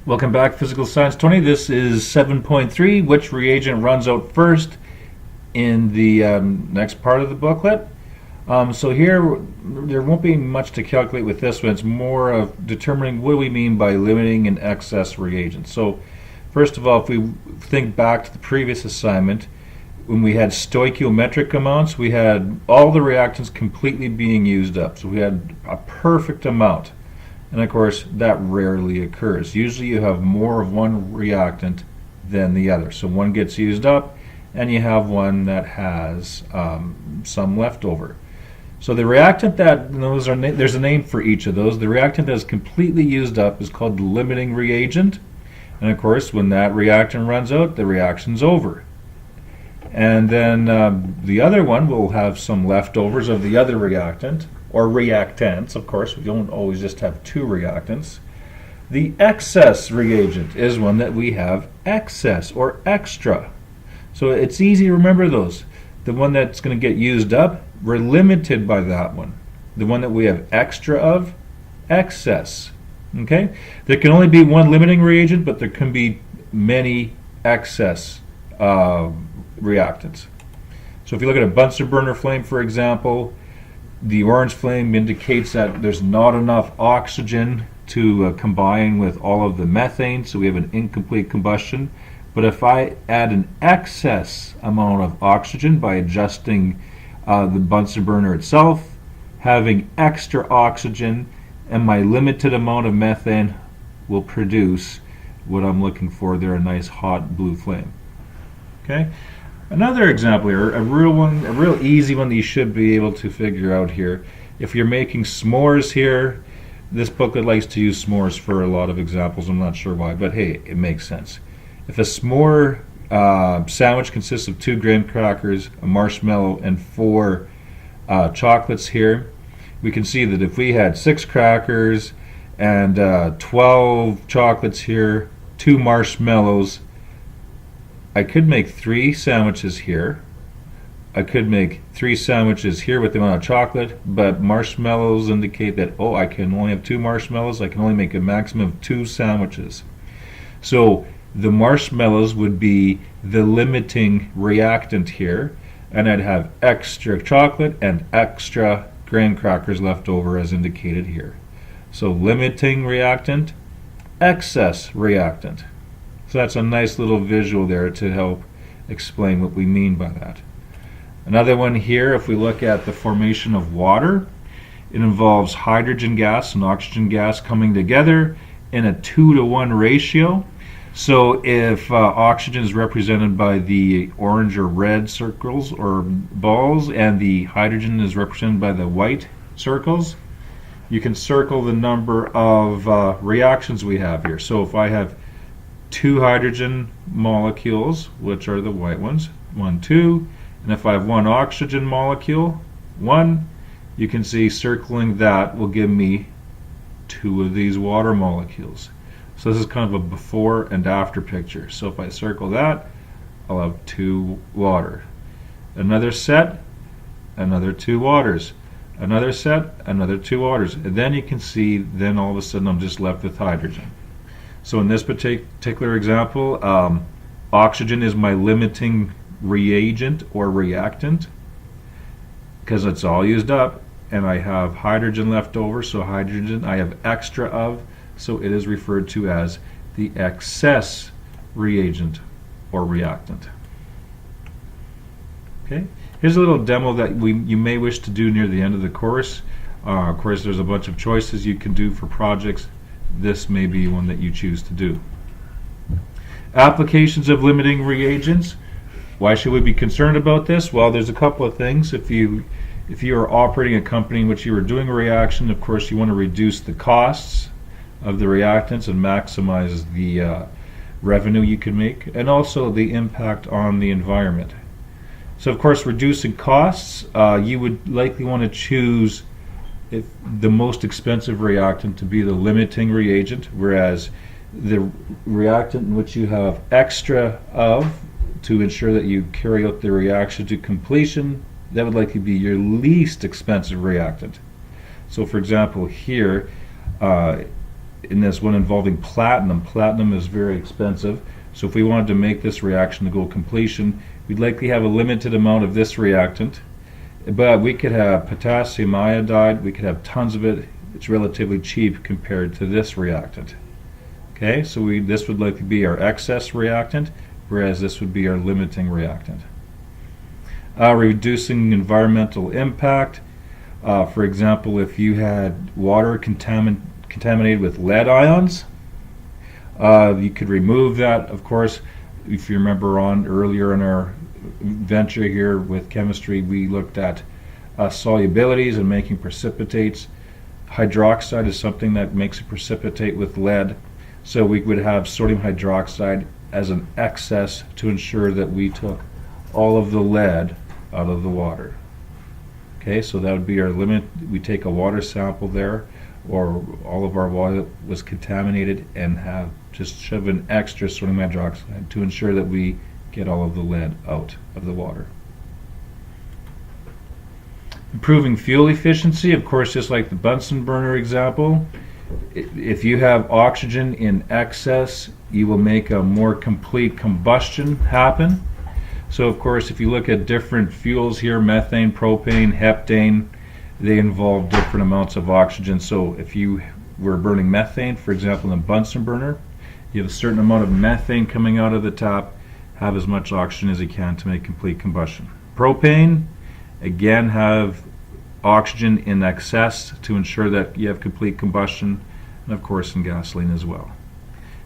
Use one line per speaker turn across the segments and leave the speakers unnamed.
Welcome back, Physical Science 20. This is 7.3, which reagent runs out first in the next part of the booklet. So here, there won't be much to calculate with this one. It's more of determining what do we mean by limiting and excess reagents. So first of all, if we think back to the previous assignment, when we had stoichiometric amounts, we had all the reactants completely being used up. So we had a perfect amount. And of course, that rarely occurs. Usually you have more of one reactant than the other. So one gets used up, and you have one that has some left over. So the reactant there's a name for each of those. The reactant that is completely used up is called the limiting reagent. And of course, when that reactant runs out, the reaction's over. And then the other one will have some leftovers of the other reactant, or reactants. Of course, we don't always just have two reactants. The excess reagent is one that we have excess or extra. So it's easy to remember those. The one that's going to get used up, we're limited by that one. The one that we have extra of, excess. Okay? There can only be one limiting reagent, but there can be many excess reactants. So if you look at a Bunsen burner flame, for example, the orange flame indicates that there's not enough oxygen to combine with all of the methane, so we have an incomplete combustion. But if I add an excess amount of oxygen by adjusting the Bunsen burner itself, having extra oxygen, and my limited amount of methane will produce what I'm looking for there, a nice hot blue flame. Okay? Another example here, a real easy one that you should be able to figure out here. If you're making s'mores here, this booklet likes to use s'mores for a lot of examples. I'm not sure why, but hey, it makes sense. If a s'more sandwich consists of 2 graham crackers, a marshmallow, and 4 chocolates here, we can see that if we had 6 crackers and 12 chocolates here, 2 marshmallows, I could make 3 sandwiches here. I could make 3 sandwiches here with the amount of chocolate, but marshmallows indicate that, oh, I can only have 2 marshmallows. I can only make a maximum of 2 sandwiches. So the marshmallows would be the limiting reactant here, and I'd have extra chocolate and extra graham crackers left over as indicated here. So limiting reactant, excess reactant. So that's a nice little visual there to help explain what we mean by that. Another one here, if we look at the formation of water, it involves hydrogen gas and oxygen gas coming together in a 2-to-1 ratio. So if oxygen is represented by the orange or red circles or balls, and the hydrogen is represented by the white circles, you can circle the number of reactions we have here. So if I have 2 hydrogen molecules, which are the white ones, 1, 2, and if I have 1 oxygen molecule, 1, you can see circling that will give me 2 of these water molecules. So this is kind of a before and after picture. So if I circle that, I'll have 2 water. Another set, another 2 waters. Another set, another 2 waters. And then you can see, then all of a sudden I'm just left with hydrogen. So in this particular example, oxygen is my limiting reagent or reactant because it's all used up, and I have hydrogen left over, so hydrogen I have extra of, so it is referred to as the excess reagent or reactant. Okay, here's a little demo that you may wish to do near the end of the course. Of course, there's a bunch of choices you can do for projects. This may be one that you choose to do. Applications of limiting reagents. Why should we be concerned about this? Well, there's a couple of things. If you are operating a company in which you are doing a reaction, of course you want to reduce the costs of the reactants and maximize the revenue you can make, and also the impact on the environment. So of course, reducing costs, you would likely want to choose the most expensive reactant to be the limiting reagent, whereas the reactant in which you have extra of to ensure that you carry out the reaction to completion, that would likely be your least expensive reactant. So for example here, in this one involving platinum. Platinum is very expensive, so if we wanted to make this reaction to go completion, we'd likely have a limited amount of this reactant, but we could have potassium iodide, we could have tons of it. It's relatively cheap compared to this reactant. Okay, so this would likely be our excess reactant, whereas this would be our limiting reactant. Reducing environmental impact. For example, if you had water contaminated with lead ions, you could remove that. Of course, if you remember on earlier in our venture here with chemistry, we looked at solubilities and making precipitates. Hydroxide is something that makes a precipitate with lead, so we would have sodium hydroxide as an excess to ensure that we took all of the lead out of the water. Okay, so that would be our limit. We take a water sample there, or all of our water was contaminated, and have just shove an extra sodium hydroxide to ensure that we get all of the lead out of the water. Improving fuel efficiency, of course, just like the Bunsen burner example, if you have oxygen in excess, you will make a more complete combustion happen. So of course, if you look at different fuels here, methane, propane, heptane, they involve different amounts of oxygen. So if you were burning methane, for example, in a Bunsen burner, you have a certain amount of methane coming out of the tap, have as much oxygen as you can to make complete combustion. Propane, again, have oxygen in excess to ensure that you have complete combustion, and of course in gasoline as well.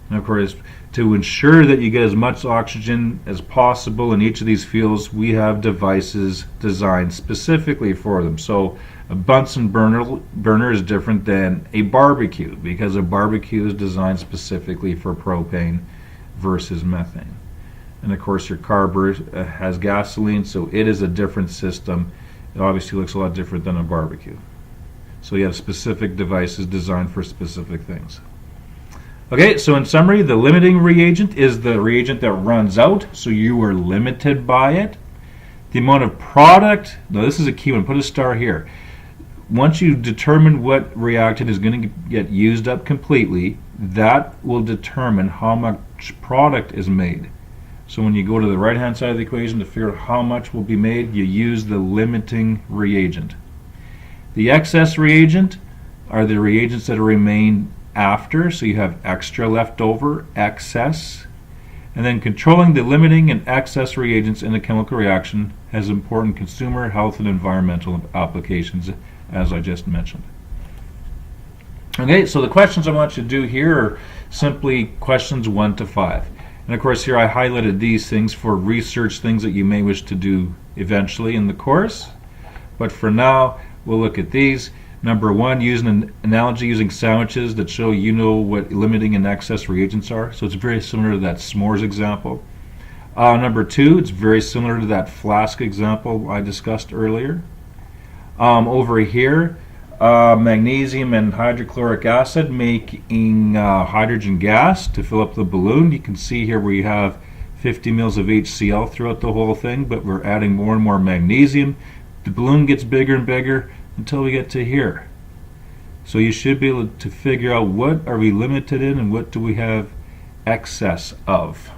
And of course, to ensure that you get as much oxygen as possible in each of these fuels, we have devices designed specifically for them. So a Bunsen burner is different than a barbecue, because a barbecue is designed specifically for propane versus methane. And of course your carburetor has gasoline, so it is a different system. It obviously looks a lot different than a barbecue. So you have specific devices designed for specific things. Okay, so in summary, the limiting reagent is the reagent that runs out, so you are limited by it. The amount of product, now this is a key one, put a star here. Once you determine what reactant is going to get used up completely, that will determine how much product is made. So when you go to the right hand side of the equation to figure out how much will be made, you use the limiting reagent. The excess reagent are the reagents that remain after, so you have extra left over, excess. And then controlling the limiting and excess reagents in a chemical reaction has important consumer, health, and environmental applications, as I just mentioned. Okay, so the questions I want you to do here are simply questions 1 to 5. And of course here I highlighted these things for research things that you may wish to do eventually in the course. But for now, we'll look at these. Number 1, use an analogy using sandwiches that show you know what limiting and excess reagents are. So it's very similar to that s'mores example. Number 2, it's very similar to that flask example I discussed earlier. Over here, magnesium and hydrochloric acid making hydrogen gas to fill up the balloon. You can see here we have 50 mils of HCl throughout the whole thing, but we're adding more and more magnesium. The balloon gets bigger and bigger until we get to here. So you should be able to figure out what are we limited in and what do we have excess of.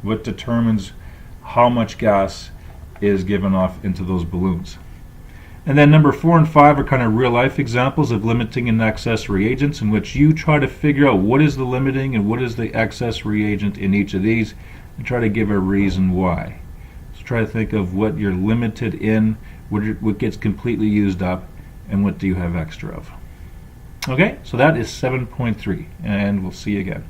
What determines how much gas is given off into those balloons. And then number 4 and 5 are kind of real life examples of limiting and excess reagents, in which you try to figure out what is the limiting and what is the excess reagent in each of these, and try to give a reason why. So try to think of what you're limited in, what gets completely used up, and what do you have extra of. Okay, so that is 7.3, and we'll see you again.